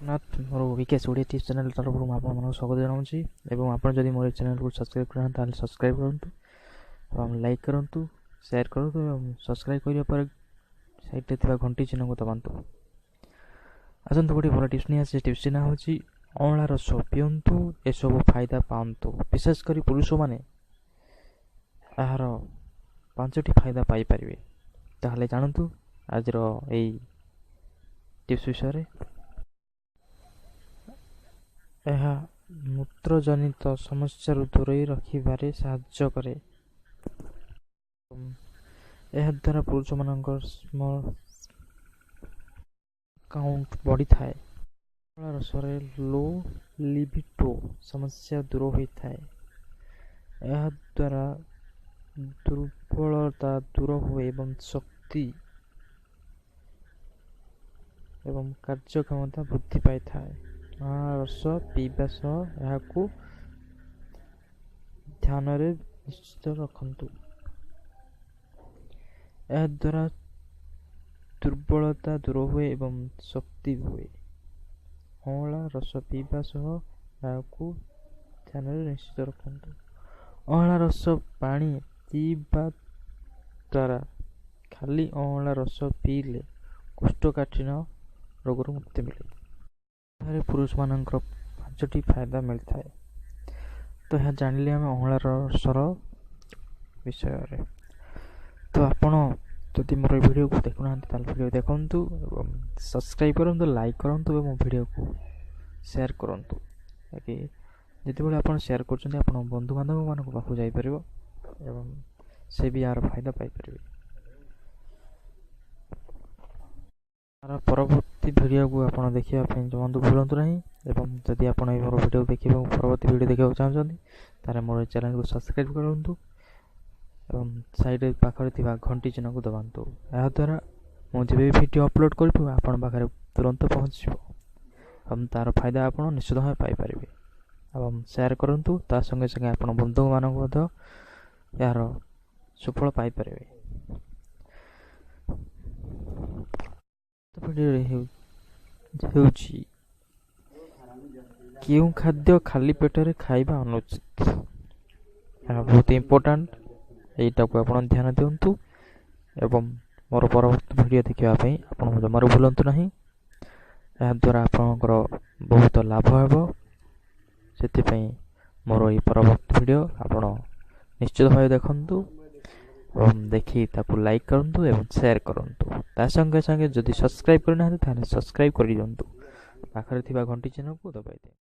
ଜଗନ୍ନାଥ ମୋର ବିକାଶ Odia tips channel ତରଫରୁ ମୁଁ ଆପଣମାନଙ୍କୁ ସ୍ୱାଗତ ଜଣାଉଛି ଏବଂ ଆପଣ ଯଦି ମୋର ଚ୍ୟାନେଲକୁ ସବସ୍କ୍ରାଇବ୍ କରିନାହାନ୍ତି ତାହେଲେ ସବସ୍କ୍ରାଇବ୍ କରନ୍ତୁ ଏବଂ ଲାଇକ୍ କରନ୍ତୁ, ସେୟାର କରନ୍ତୁ ଏବଂ ସବସ୍କ୍ରାଇବ୍ କରିବା ପରେ ସାଇଡ଼୍ରେ ଥିବା ଘଣ୍ଟି ଚିହ୍ନକୁ ଦବାନ୍ତୁ। ଆସନ୍ତୁ ଗୋଟେ ଭଲ ଟିପ୍ସ ନେଇ ଆସିଛି। ଟିପ୍ସଟି ନାଁ ହେଉଛି ଅଁଳା ରସ ପିଅନ୍ତୁ, ଏସବୁ ଫାଇଦା ପାଆନ୍ତୁ। ବିଶେଷ କରି ପୁରୁଷମାନେ ଏହାର 5ଟି ଫାଇଦା ପାଇପାରିବେ। ତାହେଲେ ଜାଣନ୍ତୁ ଆଜିର ଏଇ ଟିପ୍ସ ବିଷୟରେ। ଏହା ମୂତ୍ରଜନିତ ସମସ୍ୟାରୁ ଦୂରେଇ ରଖିବାରେ ସାହାଯ୍ୟ କରେ। ଏହାଦ୍ୱାରା ପୁରୁଷମାନଙ୍କର ସ୍ପର୍ମ କାଉଣ୍ଟ ବଢ଼ିଥାଏ। ଅଁଳା ରସରେ ଲୋ ଲିବିଡୋ ସମସ୍ୟା ଦୂର ହୋଇଥାଏ। ଏହାଦ୍ୱାରା ଦୁର୍ବଳତା ଦୂର ହୁଏ ଏବଂ ଶକ୍ତି ଏବଂ କାର୍ଯ୍ୟକ୍ଷମତା ବୃଦ୍ଧି ପାଇଥାଏ। ଅଁଳା ରସ ପିଇବା ସହ ଏହାକୁ ଧ୍ୟାନରେ ନିଶ୍ଚିତ ରଖନ୍ତୁ। ଏହାଦ୍ୱାରା ଦୁର୍ବଳତା ଦୂର ହୁଏ ଏବଂ ଶକ୍ତି ହୁଏ। ଅଁଳା ରସ ପିଇବା ସହ ଏହାକୁ ଧ୍ୟାନରେ ନିଶ୍ଚିତ ରଖନ୍ତୁ। ଅଁଳା ରସ ପାଣି ପିଇବା ଦ୍ୱାରା ଖାଲି ଅଁଳା ରସ ପିଇଲେ କୋଷ୍ଠକାଠିନ୍ୟ ରୋଗରୁ ମୁକ୍ତି ମିଳେ। ଏଠାରେ ପୁରୁଷମାନଙ୍କର 5ଟି ଫାଇଦା ମିଳିଥାଏ। ତ ଏହା ଜାଣିଲେ ଆମେ ଅଁଳା ରସର ବିଷୟରେ। ତ ଆପଣ ଯଦି ମୋର ଏ ଭିଡ଼ିଓକୁ ଦେଖୁନାହାନ୍ତି ତାହେଲେ ଭିଡ଼ିଓ ଦେଖନ୍ତୁ ଏବଂ ସବସ୍କ୍ରାଇବ୍ କରନ୍ତୁ, ଲାଇକ୍ କରନ୍ତୁ ଏବଂ ଭିଡ଼ିଓକୁ ସେୟାର କରନ୍ତୁ। ତାକି ଯେତେବେଳେ ଆପଣ ସେୟାର କରୁଛନ୍ତି ଆପଣ ବନ୍ଧୁବାନ୍ଧବମାନଙ୍କ ପାଖକୁ ଯାଇପାରିବ ଏବଂ ସେ ବି ଏହାର ଫାଇଦା ପାଇପାରିବେ। ତାର ପରବର୍ତ୍ତୀ ଭିଡ଼ିଓକୁ ଆପଣ ଦେଖିବା ପାଇଁ ଜମାନ୍ତୁ ଭୁଲନ୍ତୁ ନାହିଁ ଏବଂ ଯଦି ଆପଣ ମୋର ଭିଡ଼ିଓ ଦେଖିବା ପରବର୍ତ୍ତୀ ଭିଡ଼ିଓ ଦେଖିବାକୁ ଚାହୁଁଛନ୍ତି ତାହେଲେ ମୋର ଚ୍ୟାନେଲକୁ ସବସ୍କ୍ରାଇବ୍ କରନ୍ତୁ ଏବଂ ସାଇଡ଼୍ ପାଖରେ ଥିବା ଘଣ୍ଟି ଚିହ୍ନକୁ ଦବାନ୍ତୁ। ଏହାଦ୍ୱାରା ମୁଁ ଯେବେ ବି ଭିଡ଼ିଓ ଅପଲୋଡ଼ କରିଥିବ ଆପଣଙ୍କ ପାଖରେ ତୁରନ୍ତ ପହଞ୍ଚିଯିବ ଏବଂ ତା'ର ଫାଇଦା ଆପଣ ନିଶ୍ଚିତ ଭାବେ ପାଇପାରିବେ। ଏବଂ ସେୟାର କରନ୍ତୁ, ତା ସଙ୍ଗେ ସଙ୍ଗେ ଆପଣ ବନ୍ଧୁମାନଙ୍କୁ ମଧ୍ୟ ଏହାର ସୁଫଳ ପାଇପାରିବେ। ଭିଡ଼ିଓରେ ହେଉଛି କେଉଁ ଖାଦ୍ୟ ଖାଲି ପେଟରେ ଖାଇବା ଅନୁଚିତ। ଏହା ବହୁତ ଇମ୍ପୋର୍ଟାଣ୍ଟ, ଏଇଟାକୁ ଆପଣ ଧ୍ୟାନ ଦିଅନ୍ତୁ ଏବଂ ମୋର ପରବର୍ତ୍ତୀ ଭିଡ଼ିଓ ଦେଖିବା ପାଇଁ ଆପଣ ଜମାରୁ ଭୁଲନ୍ତୁ ନାହିଁ। ଏହାଦ୍ୱାରା ଆପଣଙ୍କର ବହୁତ ଲାଭ ହେବ। ସେଥିପାଇଁ ମୋର ଏହି ପରବର୍ତ୍ତୀ ଭିଡ଼ିଓ ଆପଣ ନିଶ୍ଚିତ ଭାବେ ଦେଖନ୍ତୁ ଏବଂ ଦେଖି ତାକୁ ଲାଇକ୍ କରନ୍ତୁ ଏବଂ ସେୟାର କରନ୍ତୁ। ତା ସଙ୍ଗେ ସଙ୍ଗେ ଯଦି ସବସ୍କ୍ରାଇବ୍ କରିନାହାନ୍ତି ତାହେଲେ ସବସ୍କ୍ରାଇବ୍ କରିଦିଅନ୍ତୁ। ପାଖରେ ଥିବା ଘଣ୍ଟି ଚିହ୍ନକୁ ଦବାଇ ଦିଅନ୍ତୁ।